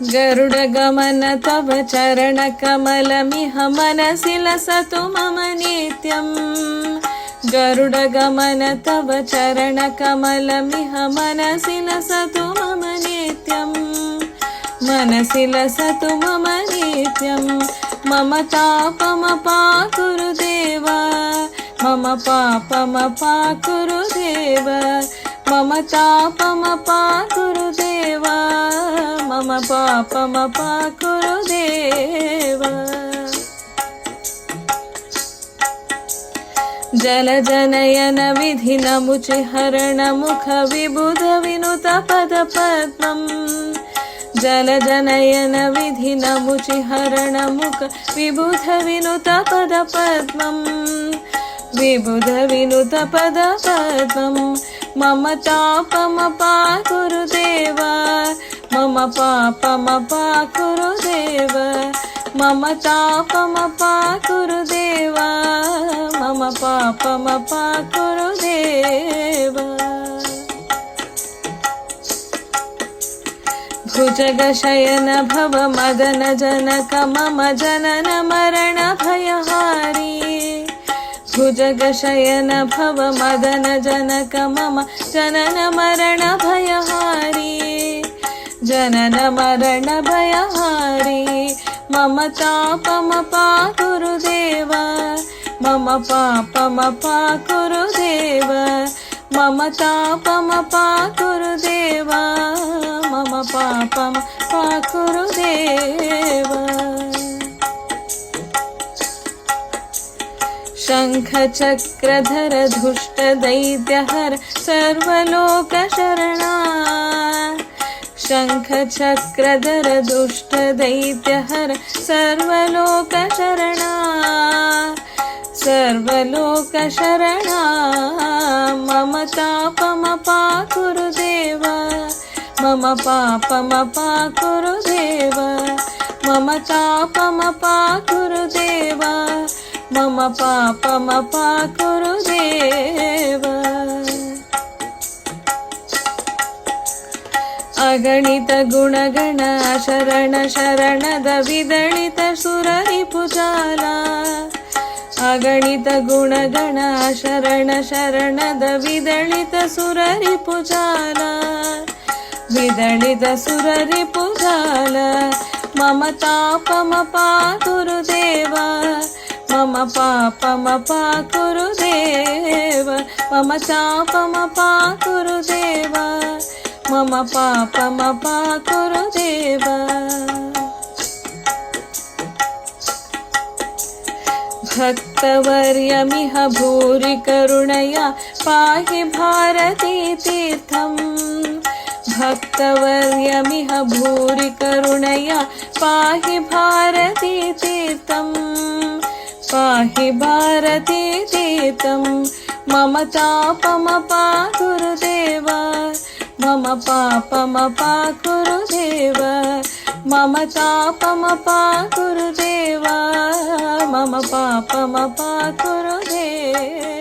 गरुडगमन तव चरणकमलमिह मनसि लसतु मम नित्यम् गरुडगमन तव चरणकमलमिह मनसि लसतु मम नित्यम् मनसि लसतु मम नित्यम् मम तापमपाकुरु देव मम पापमपाकुरु देव मम तापमपाकुरु देव मम पापमपाकुरु देव जलजनयन विधिनमुचिहरण मुख विबुध विनुत पदपद्मम् जलजनयन विधिनमुचिहरण मुख विबुध विनुत पदपद्मम् विबुध विनुत पदपद्मम् मम तापमपाकुरु देव मम पापमपाकुरु देव मम तापमपाकुरु देव मम पापमपाकुरु देव भुजगशयन भव मदन जनक मम जनन मरण भयहारी भुजगशयन भव मदन जनक मम जनन मरण भयहारी जनन मरण भयहारी मम तापमपाकुरु देव मम पापमपाकुरु देव मम तापमपाकुरु देव मम पापमपाकुरु देव शङ्खचक्रधर धुष्ट दैत्यहर सर्वलोकशरणा शङ्खचक्रधर दुष्ट दैत्यहर सर्वलोकशरणा सर्वलोकशरणा मम तापमपाकुरु देव मम पापमपाकुरु देव मम तापमपाकुरु देव मम पापमपाकुरु देव अगणित गुणगण शरण शरणद विदलित सुररिपुजाला अगणित गुणगण शरण शरणद विदलित सुररिपुजाला विदलित सुररिपुजाला मम तापमपाकुरु देव मम पापमपाकुरु देव मम तापमपाकुरु देव मम पापमपाकुरु देव भक्तवर्यमिह भूरि करुणया पाहि भारती तीर्थम् भक्तवर्यमिह भूरि करुणया पाहि भारती तीर्थम् पाहि भारती तीर्थम् मम तापमपाकुरु देव मम पापमपाकुरु देव मम तापमपाकुरु देव मम पापमपाकुरु देव।